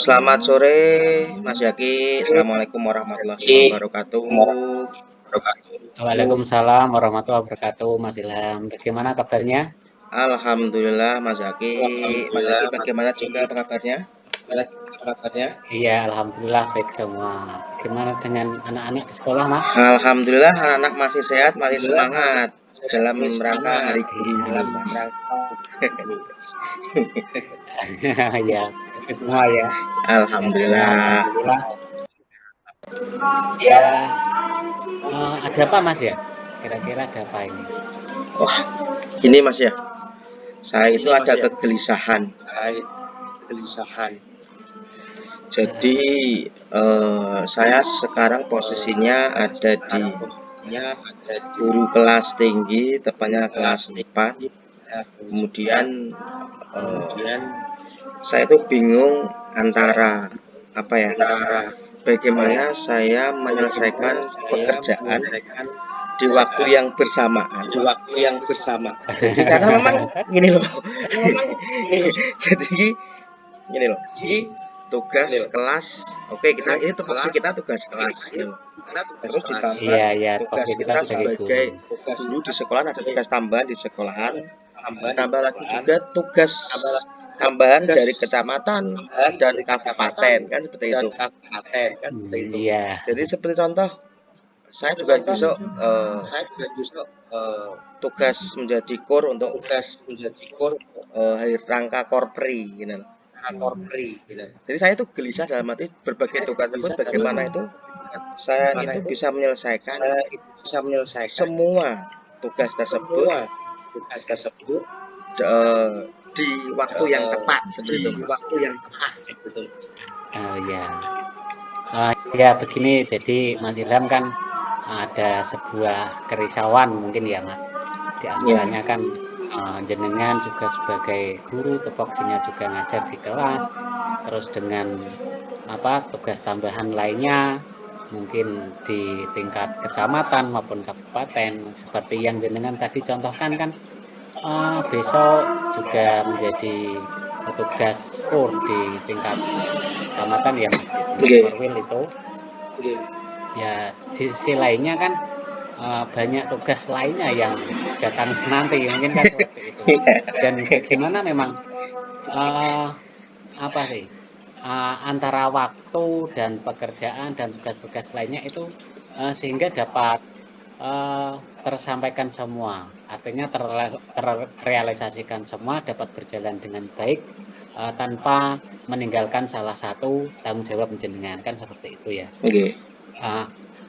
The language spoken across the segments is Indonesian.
Selamat sore Mas Yaki. Assalamualaikum warahmatullahi wabarakatuh. Waalaikumsalam warahmatullahi wabarakatuh, Mas Ilham. Bagaimana kabarnya? Alhamdulillah Mas Yaki. Mas Yaki bagaimana juga apa kabarnya? Iya, alhamdulillah baik semua. Bagaimana dengan anak-anak di sekolah, Mas? Alhamdulillah anak-anak masih sehat, masih semangat dalam rangka Hari Guru ini, Mas. Ya, baik semua ya. Alhamdulillah. Alhamdulillah. Ya, ada apa, Mas ya? Kira-kira ada apa ini? Wah, gini Mas ya. Saya itu ada kegelisahan. Jadi saya sekarang posisinya ada di guru kelas tinggi, tepatnya kelas 4. Kemudian saya itu bingung antara bagaimana saya menyelesaikan pekerjaan di waktu yang bersamaan. Jadi karena memang gini loh. Jadi gini loh. Tugas kelas, oke, ini tupoksi kita tugas kelas gitu. Terus ditambah tugas kita sebagai guru di sekolah, ada tugas tambahan di sekolahan, tambah lagi juga tugas tambahan dari kecamatan dan kabupaten, kan seperti itu. Iya. Jadi seperti contoh, saya juga besok tugas menjadi kor untuk hari rangka korpri gitu. Jadi saya itu gelisah dalam arti berbagai tugas tersebut, bagaimana itu saya itu bisa menyelesaikan semua tugas tersebut di waktu yang tepat seperti itu. Oh ya. Ya begini, jadi Mas Ilham kan ada sebuah kerisauan mungkin ya Mas. Di antaranya kan jenengan juga sebagai guru, tupoksinya juga ngajar di kelas, terus dengan tugas tambahan lainnya mungkin di tingkat kecamatan maupun kabupaten seperti yang jenengan tadi contohkan kan besok juga menjadi petugas kur di tingkat kecamatan ya Mas, Korwil itu. Ya di sisi lainnya kan banyak tugas lainnya yang datang nanti mungkin kan seperti itu. Dan bagaimana memang antara waktu dan pekerjaan dan tugas-tugas lainnya itu sehingga dapat tersampaikan semua, artinya terrealisasikan semua, dapat berjalan dengan baik tanpa meninggalkan salah satu tanggung jawab jenengan, kan seperti itu ya.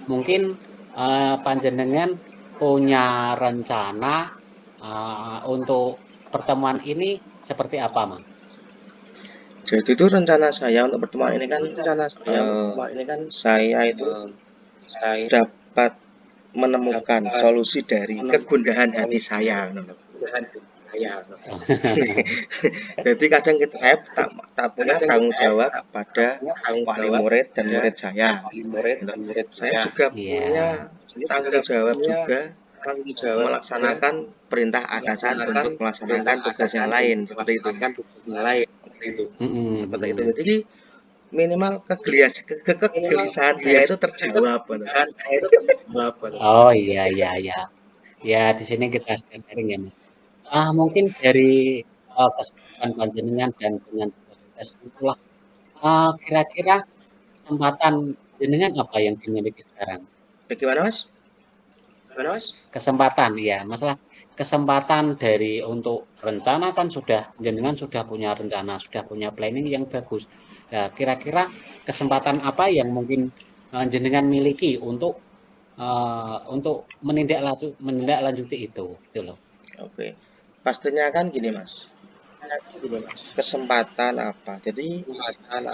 Mungkin panjenengan punya rencana untuk pertemuan ini seperti apa, Mas? Jadi itu rencana saya untuk pertemuan ini kan saya itu dapat menemukan solusi dari kegundahan hati saya. Jadi kadang saya tak punya tanggung jawab pada wali murid dan murid saya. Saya juga punya tanggung jawab juga melaksanakan perintah atasan untuk melaksanakan tugas yang lain seperti itu. Seperti itu. Jadi minimal kegelisahan saya itu terjawab. Oh iya. Ya di sini kita sharing ya Mas. Mungkin dari kesibukan panjenengan dan dengan tugas itulah kira-kira kesempatan jenengan apa yang dimiliki sekarang? Bagaimana Mas? Kesempatan ya, masalah kesempatan dari untuk rencana kan jenengan sudah punya rencana, sudah punya planning yang bagus. Nah, kira-kira kesempatan apa yang mungkin jenengan miliki untuk menindaklanjuti itu, gitu loh. Oke, pastinya kan gini Mas. Kesempatan apa? Jadi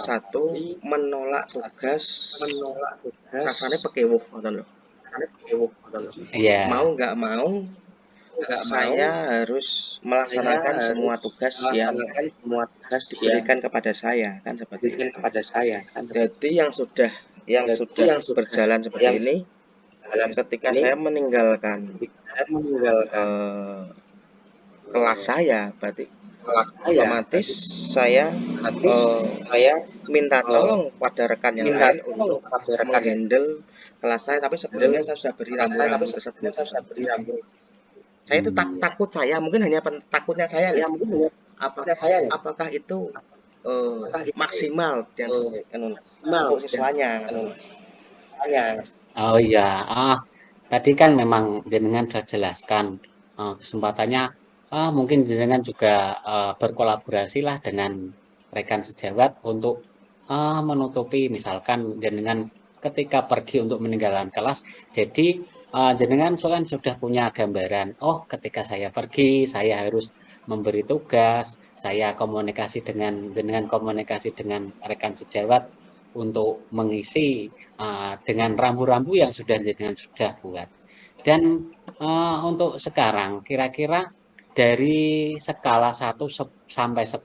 satu, menolak tugas rasanya pekewuh loh. Iya. Mau nggak mau saya harus melaksanakan semua tugas yang diberikan kepada saya, kan seperti itu. Jadi yang sudah berjalan seperti ini, ketika saya meninggalkan kelas saya, berarti otomatis saya minta tolong pada rekan yang lain untuk menghandle kelas saya, tapi sebelumnya saya sudah beri rambu-rambu tersebut. Saya itu takut, saya mungkin hanya takutnya saya ya. Apakah itu maksimal dan untuk siswanya? Oh iya, tadi kan memang jenengan sudah jelaskan kesempatannya, mungkin jenengan juga berkolaborasi lah dengan rekan sejawat untuk menutupi misalkan jenengan ketika pergi untuk meninggalkan kelas, jadi jenengan kan sudah punya gambaran, oh ketika saya pergi saya harus memberi tugas, saya komunikasi dengan komunikasi dengan rekan sejawat untuk mengisi dengan rambu-rambu yang jenengan sudah buat. Dan untuk sekarang kira-kira dari skala 1 sampai 10,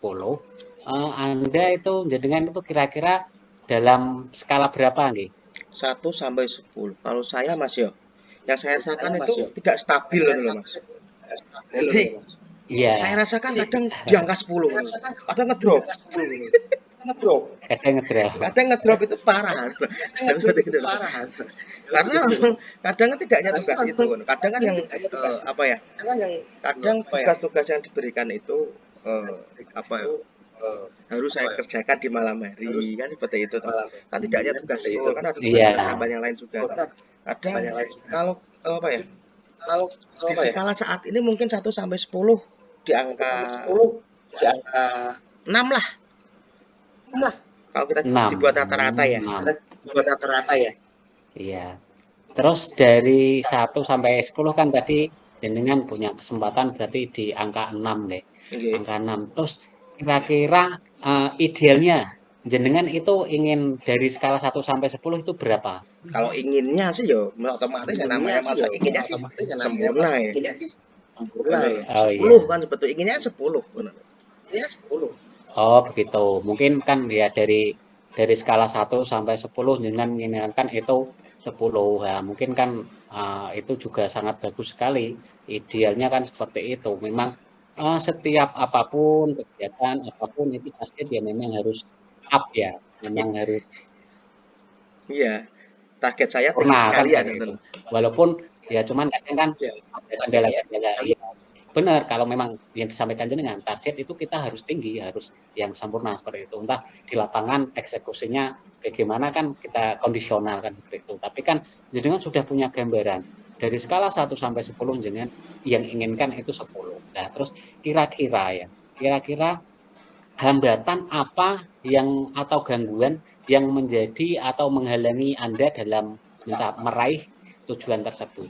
Anda itu jenengan itu kira-kira dalam skala berapa nggih? 1 sampai 10. Kalau saya Mas yo, yang saya rasakan itu tidak stabil loh Mas. Jadi saya rasakan kadang di angka 10, kadang ngedrop. Kadang ngedrop itu parah. Karena kadang kan tidak hanya tugas itu, kadang kan yang kadang tugas-tugas yang diberikan itu harus saya kerjakan di malam hari, kan seperti itu toh. Kan tidak hanya tugas itu, kan ada tugas tambahan yang lain juga toh. Kadang kalau di skala saat ini mungkin 1 sampai 10 di angka 6 lah. Kalau kita dibuat rata-rata ya. Iya. Terus dari 1 sampai 10 kan tadi jenengan punya kesempatan berarti di angka 6 deh. Angka 6. Terus kira-kira idealnya jenengan itu ingin dari skala 1 sampai 10 itu berapa? Kalau inginnya sih yo otomatis yang namanya masa inginnya sih sempurna ya. Oh, 10 kan sebetulnya inginnya 10. Oh begitu. Mungkin kan ya dari skala 1 sampai 10 jenengan menginginkan itu 10. Ya, mungkin kan itu juga sangat bagus sekali. Idealnya kan seperti itu. Memang setiap apapun kegiatan apapun itu pasti dia memang harus up ya. Memang harus Iya. Target saya tinggi sempurna kan sekali ya seperti itu. Walaupun ya cuman kadang kan ada kendala-kendala. Iya. Benar, kalau memang yang disampaikan jenengan target itu kita harus tinggi, harus yang sempurna seperti itu. Entah di lapangan eksekusinya bagaimana kan kita kondisional kan seperti itu. Tapi kan jenengan sudah punya gambaran dari skala 1 sampai 10 jenengan yang inginkan itu 10. Nah, terus kira-kira hambatan apa yang atau gangguan yang menjadi atau menghalangi Anda dalam meraih tujuan tersebut?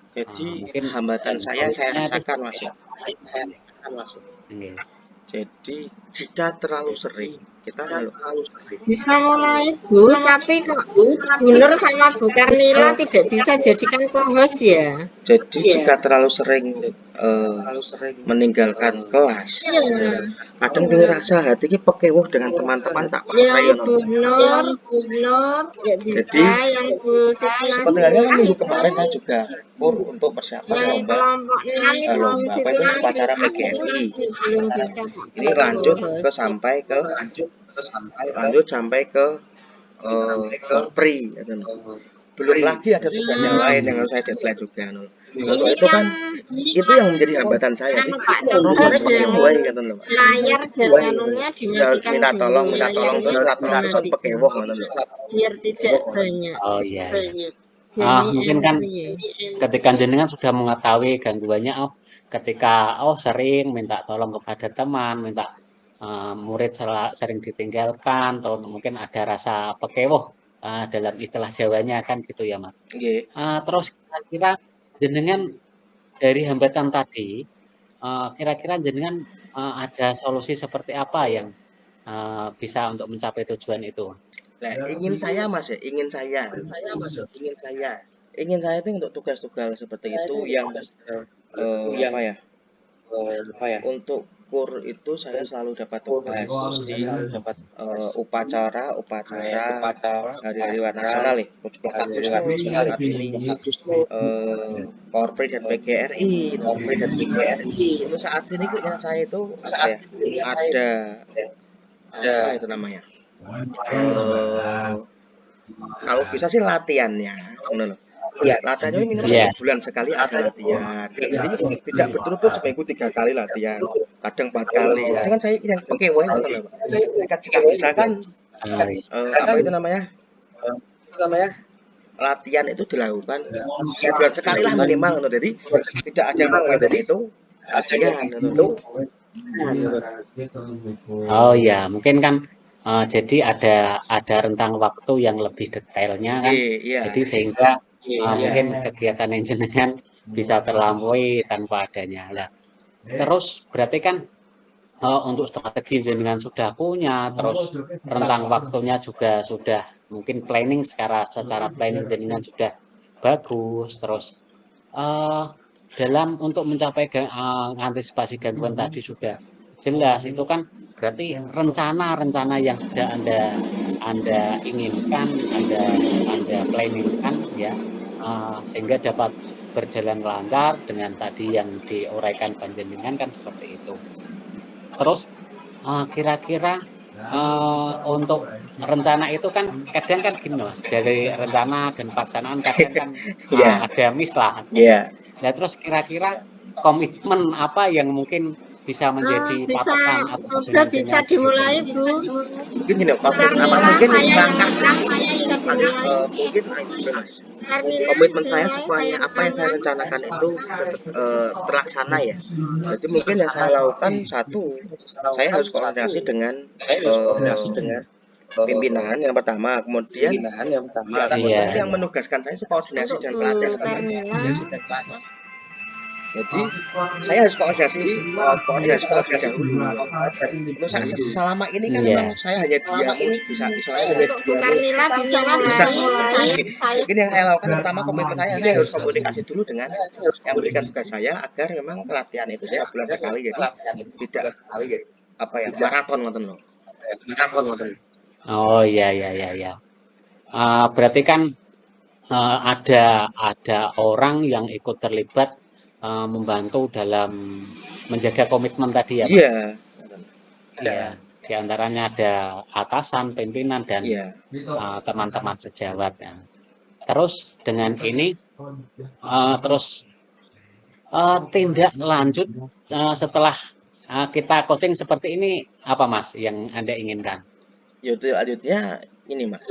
Jadi mungkin hambatan saya rasakan Mas. Jadi jika terlalu sering kita bisa mulai Bu, tapi kok Bu Nur sama Bu Karnila tidak bisa jadikan co-host ya? Jadi jika terlalu sering meninggalkan kelas, kadang ngerasa hati ini pekewuh dengan teman-teman tak pakai ya Bu Nur, jadi yang Bu sebenarnya kan minggu kemarin saya juga untuk persiapan lomba apa itu upacara PGRI. Ini lanjut sampai ke Pri, belum lagi ada tugas yang lain yang harus saya deadline juga. Kalau itu kan itu yang menjadi hambatan saya. Rasanya pakai buai kan loh. Layar dan kanunnya dimatikan minta tolong terus pakai woh kan loh. Biar tidak banyak. Oh iya. Mungkin kan ketika jenengan sudah mengetahui gangguannya, ketika sering minta tolong kepada teman, minta murid sering ditinggalkan, atau mungkin ada rasa pekewoh dalam istilah Jawanya kan gitu ya Mas. Terus kira-kira jenengan dari hambatan tadi, kira-kira jenengan ada solusi seperti apa yang bisa untuk mencapai tujuan itu? Nah, ingin saya itu untuk tugas-tugas seperti itu yang untuk kur itu saya selalu dapat tugas di upacara hari-hari nasional nih, 17 Agustus saat ini, Korpri dan PGRI. Untuk saat ini keinginan saya itu apa ya? Ada apa itu namanya? Kalau bisa sih latihannya, latihannya minimal sebulan sekali ada latihan. Jadi tidak berturut-turut seminggu 3 kali latihan, kadang 4 kali. Itu kan saya yang oke, wah itu jika bisa kan apa itu namanya? Latihan itu dilakukan sebulan sekali lah minimal. Jadi tidak ada yang mengklaim dari itu latihan itu. Oh ya, mungkin kan jadi ada rentang waktu yang lebih detailnya kan. Iya. Jadi sehingga mungkin kegiatan yang jenengan bisa terlampaui tanpa adanya. Nah, terus berarti kan untuk strategi jenengan sudah punya, terus rentang waktunya juga sudah mungkin planning secara planning jenengan sudah bagus, terus dalam untuk mencapai antisipasi gangguan tadi sudah jelas. Itu kan berarti rencana yang sudah anda inginkan, anda planningkan ya, sehingga dapat berjalan lancar dengan tadi yang diuraikan panjenengan kan seperti itu. Terus kira-kira untuk rencana itu kan kadang kan gini Mas, dari rencana dan pelaksanaan kadang kan ada miss lah. Nah terus kira-kira komitmen apa yang mungkin bisa menjadi patokan atau udah bisa dimulai Bu. Mungkin gini, apa mungkin langkah komitmen saya supaya apa yang saya rencanakan itu terlaksana ya. Jadi mungkin yang saya lakukan satu, saya harus koordinasi dengan pimpinan yang pertama, kemudian yang menugaskan saya koordinasi dengan pelatih. Jadi saya harus koordinasi dahulu. Selama ini kan memang saya hanya diam, bisa mungkin yang saya lakukan pertama komitmen saya harus komunikasi dulu dengan yang memberikan tugas saya agar memang pelatihan itu setiap bulan sekali, jadi tidak apa ya maraton ngoten loh. Oh iya. Berarti kan ada orang yang ikut terlibat membantu dalam menjaga komitmen tadi ya Pak? Iya. Di antaranya ada atasan, pimpinan dan teman-teman sejawat ya. Terus dengan ini tindak lanjut setelah kita coaching seperti ini apa Mas yang Anda inginkan? Selanjutnya ini Mas.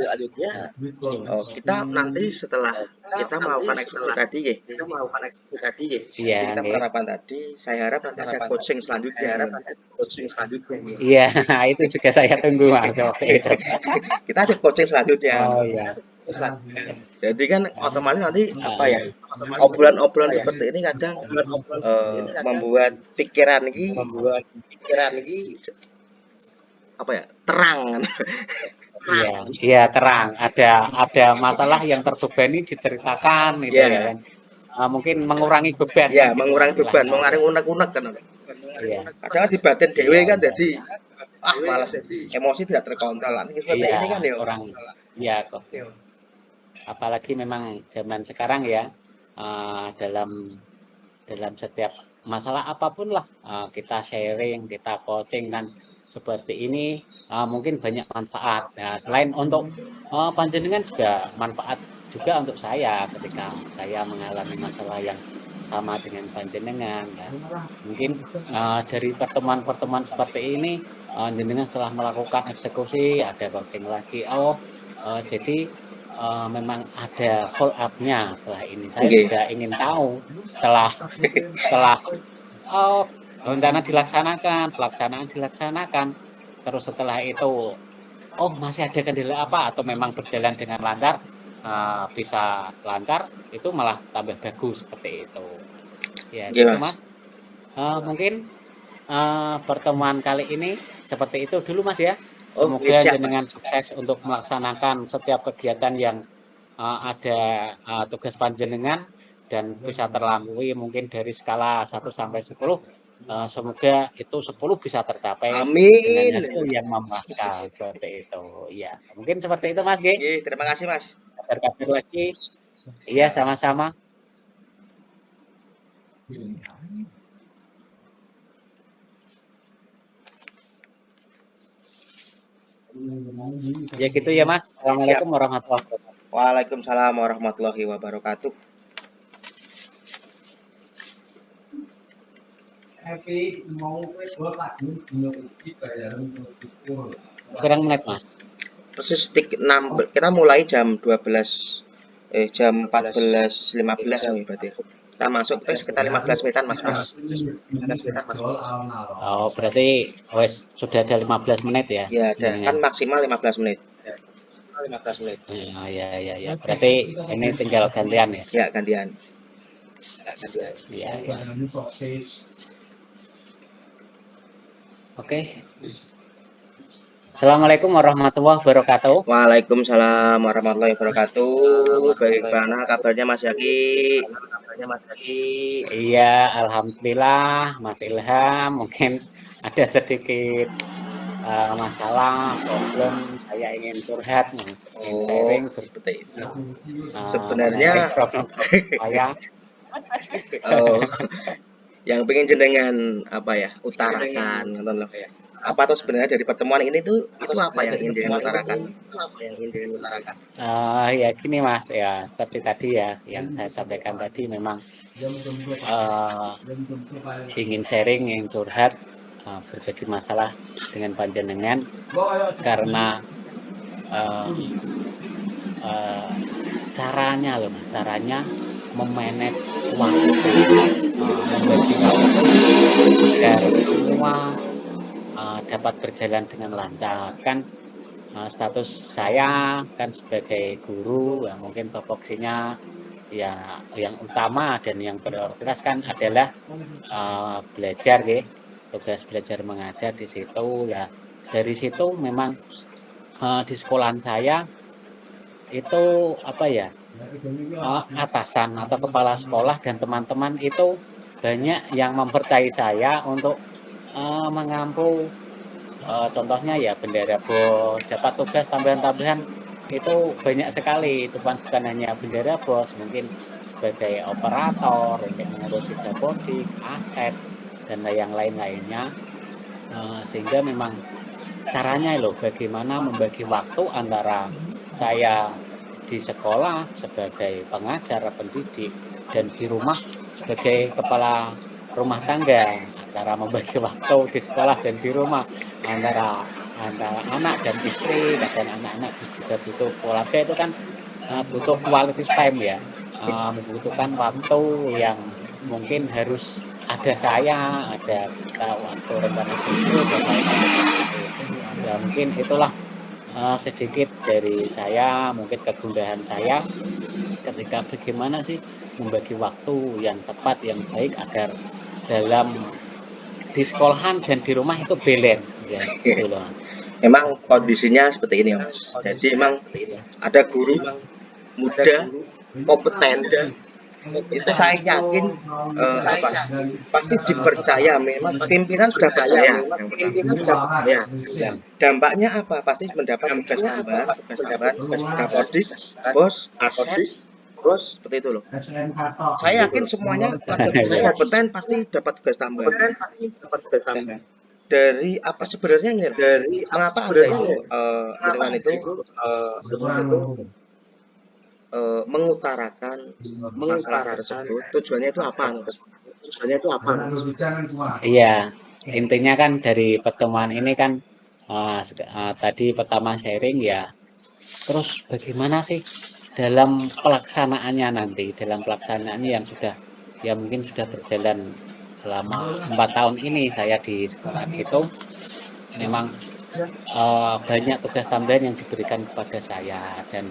Kita nanti setelah kita melakukan eksekusi tadi kita penerapan tadi, saya harap nanti ada coaching selanjutnya. Iya, itu juga saya tunggu Mas. Kita ada coaching selanjutnya. Oh iya. Jadi kan otomatis nanti apa ya, obrolan seperti ini kadang membuat pikiran ini apa ya, terang. Iya terang. Ada masalah yang terbebani diceritakan gitu ya kan. Mungkin mengurangi beban. Ya, mengurangi beban, mengurangi unek-unek kan. Kadang di batin dewe kan jadi malah emosi tidak terkontrol. Seperti ini kan ya. Orang kok. Apalagi memang zaman sekarang ya, dalam setiap masalah apapun lah kita sharing, kita coaching kan seperti ini mungkin banyak manfaat. Nah, selain untuk panjenengan juga manfaat juga untuk saya ketika saya mengalami masalah yang sama dengan panjenengan ya. Mungkin dari pertemuan seperti ini jenengan setelah melakukan eksekusi ada coaching lagi. Jadi memang ada follow up-nya setelah ini. Saya juga ingin tahu setelah rencana pelaksanaan dilaksanakan, terus setelah itu masih ada kendala apa atau memang berjalan dengan lancar, bisa lancar, itu malah tambah bagus seperti itu. Ya, gitu Mas. Mungkin pertemuan kali ini seperti itu dulu Mas ya. Semoga jenengan sukses untuk melaksanakan setiap kegiatan yang ada tugas panjenengan dan bisa terlampaui mungkin dari skala 1 sampai 10 semoga itu 10 bisa tercapai dengan Amin. hasil yang memuaskan seperti itu. Ya, mungkin seperti itu Mas G. Terima kasih Mas. Kabar-kabar lagi. Iya, sama-sama. Ya gitu ya Mas. Assalamualaikum warahmatullahi wabarakatuh. Waalaikumsalam warahmatullahi wabarakatuh. Kurang menit Mas. Persis 6, kita mulai jam 12 jam 14.15 ya berarti. Kita masuk sekitar 15 menitan Mas. Oh, berarti sudah ada 15 menit ya? Ya, ada. Kan maksimal 15 menit. Ya. Berarti ini tinggal gantian ya? Ya, gantian. Ya. Oke. Assalamualaikum warahmatullahi wabarakatuh. Waalaikumsalam warahmatullahi wabarakatuh. Bagaimana kabarnya Mas Yaki? Iya, alhamdulillah Mas Ilham. Mungkin ada sedikit masalah, problem, saya ingin curhat, ingin sharing seperti itu. Sebenarnya saya yang pengen jenengan utarakan nonton loh. Apa tuh sebenarnya dari pertemuan ini tuh itu apa yang ingin jenengan utarakan? Ya gini Mas ya, seperti tadi ya yang saya sampaikan tadi memang ingin sharing, ingin curhat, berbagi masalah dengan panjenengan karena caranya memanage waktu, membagi waktu agar semua dapat berjalan dengan lancar. Kan status saya kan sebagai guru, ya mungkin topoksinya ya yang utama dan yang prioritas kan adalah belajar ya, tugas belajar mengajar di situ ya. Dari situ memang di sekolahan saya itu atasan atau kepala sekolah dan teman-teman itu banyak yang mempercayai saya untuk mengampu contohnya ya bendera BOS, dapat tugas tambahan-tambahan itu banyak sekali. Itu bukan hanya bendera BOS, mungkin sebagai operator untuk mengurusi dapodik, aset dan yang lainnya. Sehingga memang caranya bagaimana membagi waktu antara saya di sekolah sebagai pengajar pendidik dan di rumah sebagai kepala rumah tangga. Cara membagi waktu di sekolah dan di rumah antara anak dan istri, dan anak-anak juga butuh keluarga itu kan butuh quality time ya, membutuhkan waktu yang mungkin harus ada saya, ada waktu rencana guru dan lain-lain. Ya mungkin itulah sedikit dari saya, mungkin kegundahan saya ketika bagaimana sih membagi waktu yang tepat, yang baik agar dalam di sekolahan dan di rumah itu balance ya, gitu loh. Memang kondisinya seperti ini Mas. Jadi memang ada guru muda kompeten itu saya yakin pasti dipercaya, memang pimpinan sudah percaya. Dampaknya apa? Pasti mendapat tugas tambahan, dapodik, bos, aset, seperti itu loh. Saya yakin semuanya ada guru kompeten pasti dapat tugas tambahan. Dari apa sebenarnya ini? Mengapa ada itu mengutarakan masalah tersebut? Tujuannya itu apa? Iya, intinya kan dari pertemuan ini kan tadi pertama sharing ya. Terus bagaimana sih dalam pelaksanaannya nanti, dalam pelaksanaannya yang sudah ya mungkin sudah berjalan selama 4 tahun ini saya di sekolah itu memang banyak tugas tambahan yang diberikan kepada saya, dan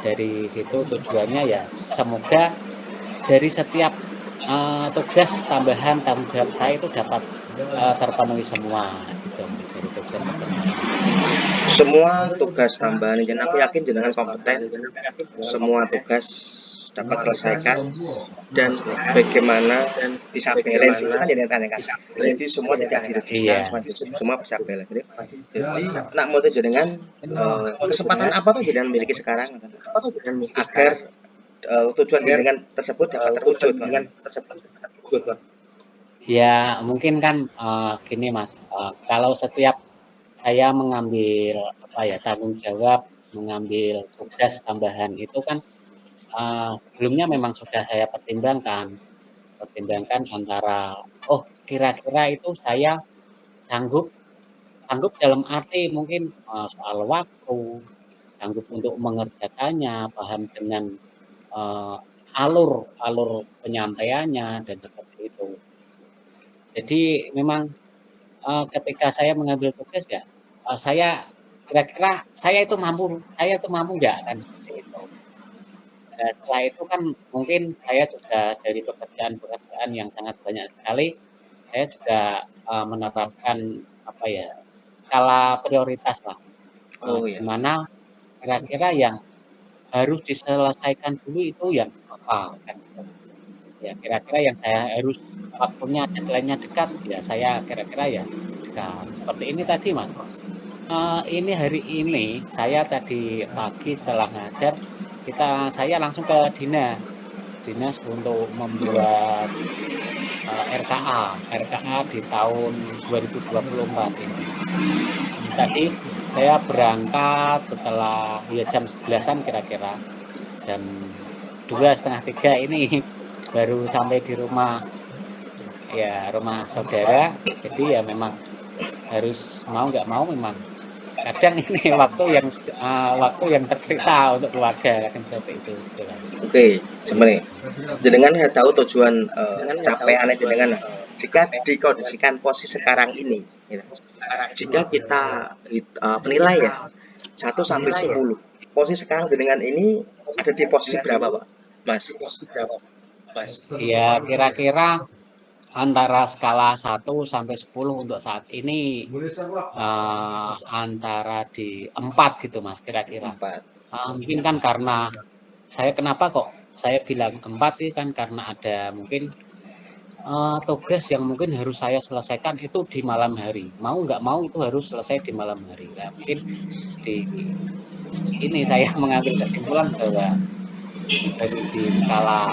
dari situ tujuannya ya semoga dari setiap tugas tambahan tanggung jawab saya itu dapat terpenuhi semua gitu dari tujuan semua tugas tambahan, dan aku yakin jenengan kompeten semua tugas dapat selesaikan dan bagaimana bisa balance itu kan jadi tanyakan. Jadi semua tidak dirugikan, semua bisa balance. Jadi nak mau dengan kesempatan apa tuh jenengan miliki sekarang agar tujuan jenengan tersebut dapat terwujud. Ya mungkin kan gini Mas, kalau setiap saya mengambil tanggung jawab, mengambil tugas tambahan itu kan sebelumnya memang sudah saya pertimbangkan antara, oh kira-kira itu saya sanggup sanggup dalam arti mungkin soal waktu, sanggup untuk mengerjakannya, paham dengan alur penyampaiannya dan seperti itu. Jadi memang ketika saya mengambil tugas ya, saya kira-kira saya itu mampu nggak kan seperti itu. Nah, setelah itu kan mungkin saya juga dari pekerjaan-pekerjaan yang sangat banyak sekali, saya juga menerapkan skala prioritas lah, di mana kira-kira yang harus diselesaikan dulu itu yang apa kan gitu. Ya kira-kira yang saya harus waktunya deadline-nya dekat, ya saya kira-kira ya dekat. Seperti ini tadi Mas, ini hari ini saya tadi pagi setelah ngajar, saya langsung ke dinas untuk membuat RKA di tahun 2024 ini. Tadi saya berangkat setelah ya jam 11-an kira-kira, jam 2:30 ini baru sampai di rumah saudara. Jadi ya memang harus mau nggak mau memang kadang ini waktu yang tersita untuk keluarga kan seperti itu. Oke, sebenarnya jenengan saya tahu tujuan capaian jenengan. Jika dikondisikan posisi sekarang ini, jika kita penilai ya 1 sampai 10, posisi sekarang jenengan ini ada di posisi berapa, Pak? Mas? Ya kira-kira antara skala 1 sampai 10 untuk saat ini antara di 4 gitu Mas kira-kira. Mungkin kan karena kenapa kok saya bilang 4 itu kan karena ada mungkin tugas yang mungkin harus saya selesaikan itu di malam hari. Mau nggak mau itu harus selesai di malam hari. Nah, mungkin di ini saya mengambil kesimpulan bahwa baru di skala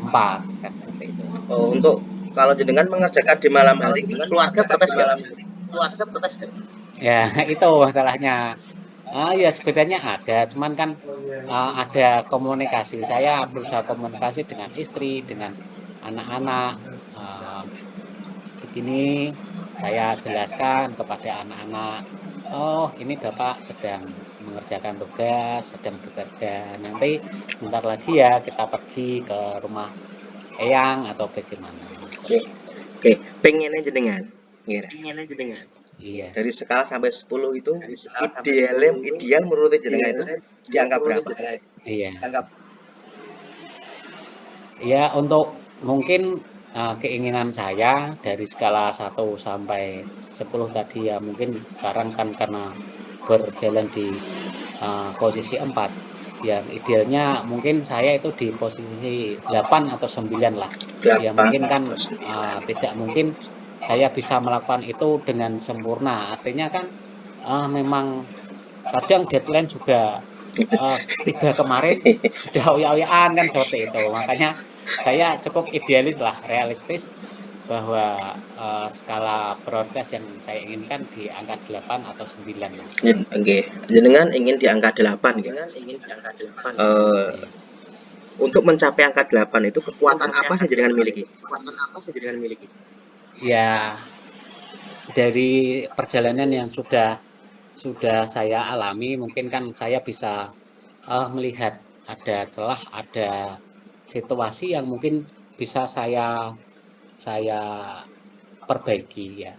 4 kan seperti itu. Untuk kalau jenengan mengerjakan di malam hari, keluarga protes nggak? Ya itu masalahnya. Ya sebetulnya ada, cuman kan ada komunikasi. Saya berusaha komunikasi dengan istri, dengan anak-anak. Begini saya jelaskan kepada anak-anak. Oh ini Bapak sedang mengerjakan tugas, sedang bekerja. Nanti bentar lagi ya kita pergi ke rumah Eyang atau bagaimana. Oke, pengennya jenengan. Iya. Dari skala sampai 10 itu ideal menurut jenengan itu di angka berapa? Iya. Ya untuk mungkin keinginan saya dari skala 1 sampai 10 tadi ya mungkin sekarang kan karena berjalan di posisi 4. Yang idealnya mungkin saya itu di posisi 8 atau 9 lah. Ya mungkin kan tidak mungkin saya bisa melakukan itu dengan sempurna. Artinya kan memang kadang deadline juga tiba kemarin sudah oyak-oyakan kan seperti itu. Makanya saya cukup idealis lah, realistis bahwa skala prioritas yang saya inginkan di angka 8 atau 9. Oke, jenengan ingin di angka 8 ya? Untuk mencapai angka 8 itu kekuatan apa sih jenengan miliki? Ya dari perjalanan yang sudah saya alami, mungkin kan saya bisa melihat ada celah, ada situasi yang mungkin bisa saya perbaiki ya.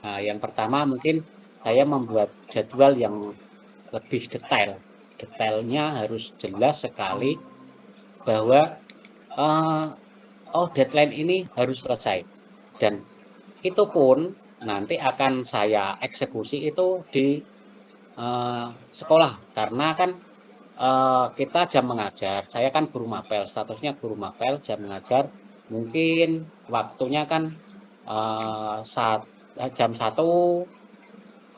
Nah, yang pertama mungkin saya membuat jadwal yang lebih detail. Detailnya harus jelas sekali bahwa deadline ini harus selesai. Dan itu pun nanti akan saya eksekusi itu di sekolah karena kan kita jam mengajar, saya kan guru mapel, statusnya guru mapel, jam mengajar, mungkin waktunya kan jam 1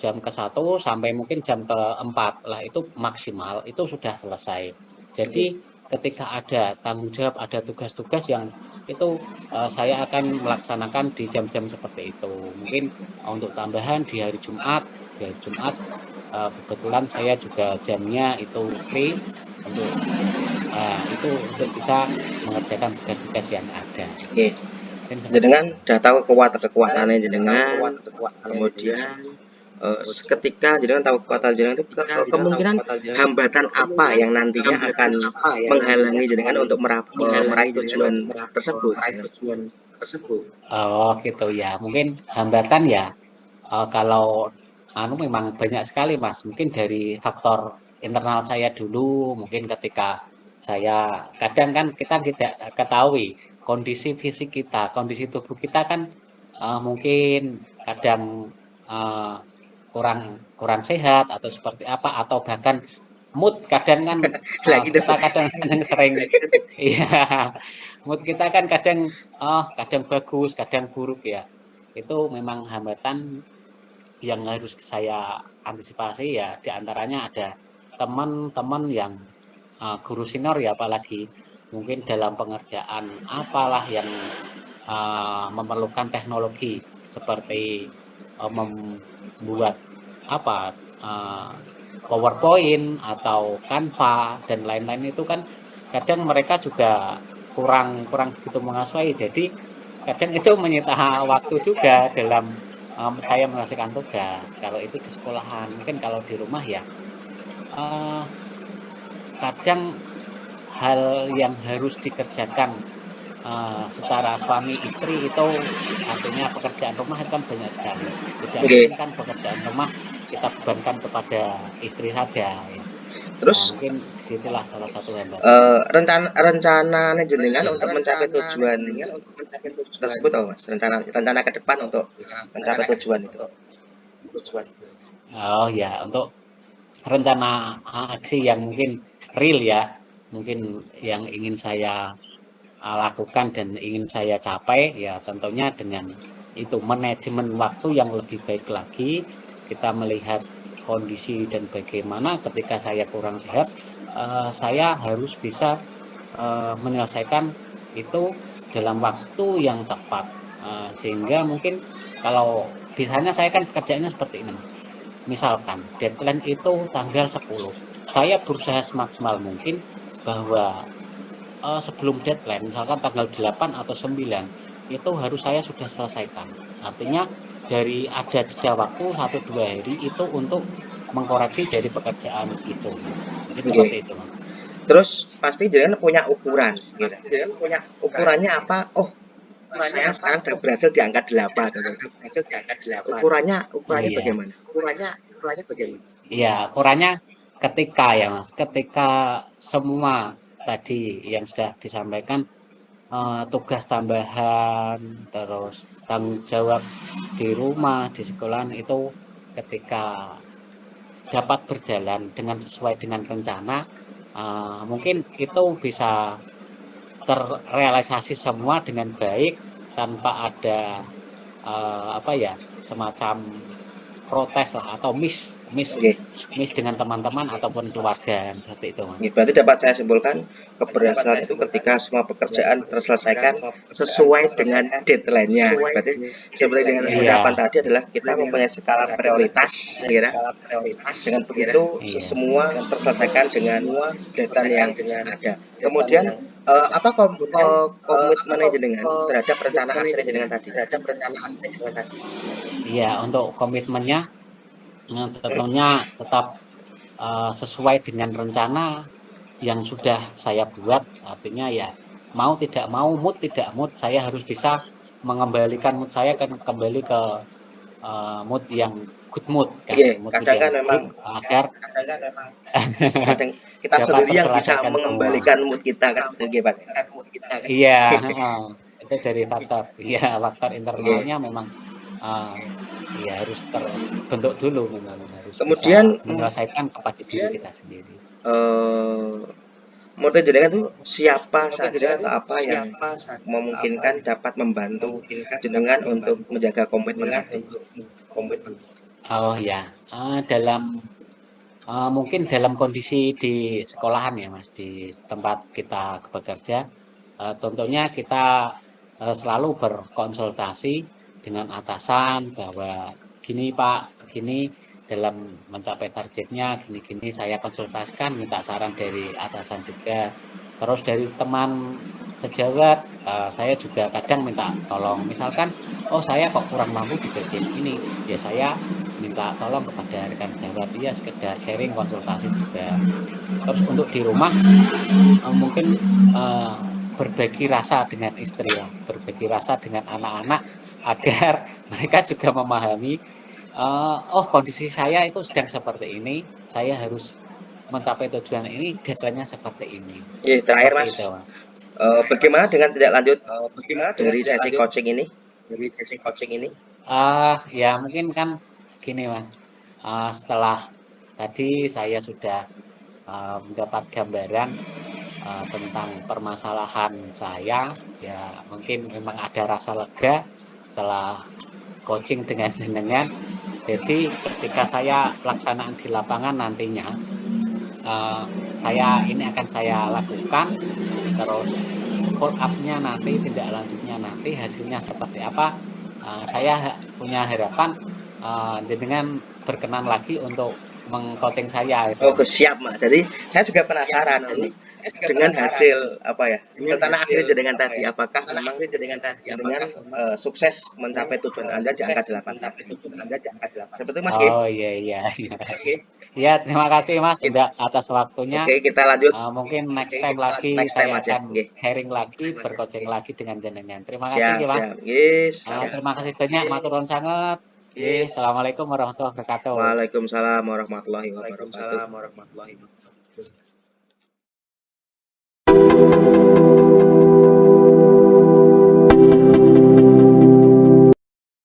jam ke-1 sampai mungkin jam ke-4 lah, itu maksimal, itu sudah selesai. Jadi ketika ada tanggung jawab, ada tugas-tugas yang itu saya akan melaksanakan di jam-jam seperti itu. Mungkin untuk tambahan di hari Jumat, kebetulan saya juga jamnya itu free untuk itu untuk bisa mengerjakan tugas-tugas yang ada. Oke. Mungkin seperti Jenengan itu. udah tahu kekuatannya jenengan, kemudian seketika jenengan tahu kekuatan jenengan itu kemungkinan hambatan apa yang nantinya akan menghalangi jenengan untuk meraih tujuan tersebut. Oh gitu ya, mungkin hambatan ya. Kalau memang banyak sekali Mas, mungkin dari faktor internal saya dulu, mungkin ketika saya kadang kan kita tidak ketahui kondisi fisik kita, kondisi tubuh kita kan mungkin kadang eh, kurang sehat atau seperti apa, atau bahkan mood kadang kan Lagi tuh. kita kadang sering iya, mood kita kan kadang bagus, kadang buruk ya. Itu memang hambatan yang harus saya antisipasi ya, diantaranya ada teman-teman yang guru senior ya, apalagi mungkin dalam pengerjaan apalah yang memerlukan teknologi seperti membuat apa PowerPoint atau Canva dan lain-lain, itu kan kadang mereka juga kurang begitu menguasai, jadi kadang itu menyita waktu juga dalam saya menyelesaikan tugas. Kalau itu di sekolahan, mungkin kalau di rumah ya kadang hal yang harus dikerjakan secara suami istri itu, artinya pekerjaan rumah itu kan banyak sekali. Tidak mungkin kan pekerjaan rumah kita bebankan kepada istri saja ya. Terus Mungkin disitulah salah satu hambatan. rencana jenengan untuk mencapai tujuan tersebut apa Mas? Rencana ke depan untuk mencapai tujuan itu. Oh ya, untuk rencana aksi yang mungkin real ya, mungkin yang ingin saya lakukan dan ingin saya capai ya, tentunya dengan itu manajemen waktu yang lebih baik lagi. Kita melihat kondisi dan bagaimana ketika saya kurang sehat, saya harus bisa menyelesaikan itu dalam waktu yang tepat, sehingga mungkin kalau biasanya saya kan kerjanya seperti ini, misalkan deadline itu tanggal 10, saya berusaha semaksimal mungkin bahwa sebelum deadline, misalkan tanggal 8 atau 9, itu harus saya sudah selesaikan. Artinya dari ada jeda waktu 1-2 hari itu untuk mengkoreksi dari pekerjaan itu. Mungkin seperti itu. Terus pasti jenengan punya ukuran gitu. Ukurannya apa? Oh, saya sekarang sudah berhasil di angka 8. Ukurannya Iya. bagaimana? Iya, ukurannya ketika semua tadi yang sudah disampaikan, tugas tambahan, terus tanggung jawab di rumah, di sekolahan itu ketika dapat berjalan dengan sesuai dengan rencana, mungkin itu bisa terrealisasi semua dengan baik tanpa ada semacam protes lah atau miss dengan teman-teman ataupun keluarga, seperti itu Mas. Berarti dapat saya simpulkan keberhasilan itu ketika semua pekerjaan terselesaikan sesuai dengan deadline-nya. Berarti seperti dengan ucapan tadi adalah kita mempunyai skala prioritas, kira. Dengan begitu semua terselesaikan dengan deadline yang ada. Kemudian apa komitmen jenengan terhadap rencana aksi jenengan tadi? Iya, untuk komitmennya tentunya tetap sesuai dengan rencana yang sudah saya buat. Artinya ya mau tidak mau, mood tidak mood, saya harus bisa mengembalikan mood saya kembali ke mood yang good mood kan. Kadang kan memang agar kadang kita sendiri yang bisa mengembalikan mood kita kan, Pak. Iya, itu dari faktor internalnya memang ya harus terbentuk dulu, memang harus kemudian menyelesaikan kepada diri kita sendiri. menurut jenengan tuh siapa saja atau apa yang memungkinkan dapat membantu jenengan untuk menjaga komitmen tadi? Oh ya, mungkin dalam kondisi di sekolahan ya Mas, di tempat kita bekerja, tentunya kita selalu berkonsultasi dengan atasan bahwa gini Pak, gini dalam mencapai targetnya, gini-gini saya konsultasikan, minta saran dari atasan juga. Terus dari teman sejawat, saya juga kadang minta tolong. Misalkan, oh saya kok kurang mampu di bagian ini, ya saya minta tolong kepada rekan sejawat, iya sekedar sharing konsultasi juga. Terus untuk di rumah mungkin berbagi rasa dengan istri lah, berbagi rasa dengan anak-anak agar mereka juga memahami, oh kondisi saya itu sedang seperti ini, saya harus mencapai tujuan ini, deadline-nya seperti ini. Oke, terakhir Seperti Mas, itu, Mas. bagaimana dengan tindak lanjut dari sesi coaching ini? Ya mungkin kan gini Mas, setelah tadi saya sudah mendapat gambaran tentang permasalahan saya, ya mungkin memang ada rasa lega setelah coaching dengan jenengan. Jadi ketika saya pelaksanaan di lapangan nantinya, ini akan saya lakukan, terus follow up-nya nanti, tindak lanjutnya nanti, hasilnya seperti apa, saya punya harapan jenengan berkenan lagi untuk meng-coaching saya itu, Oh, Mas. siap Mas. Jadi saya juga penasaran dengan hasil apa ya, rencana akhir jenengan tadi, apakah memang jenengan sukses mencapai tujuan Anda di angka 8 tadi? Seperti itu Mas G. Oh, iya iya iya. Iya, terima kasih Mas Oke, udah atas waktunya. oke, kita lanjut Mungkin next time lagi next time saya aja. akan Oke. sharing lagi, bercoaching lagi dengan jenengan. Terima kasih Siap, nggih, Mas. siap. Yes, siap. Terima kasih banyak, matur nuwun sanget. Nggih, assalamualaikum warahmatullahi wabarakatuh. Waalaikumsalam warahmatullahi wabarakatuh.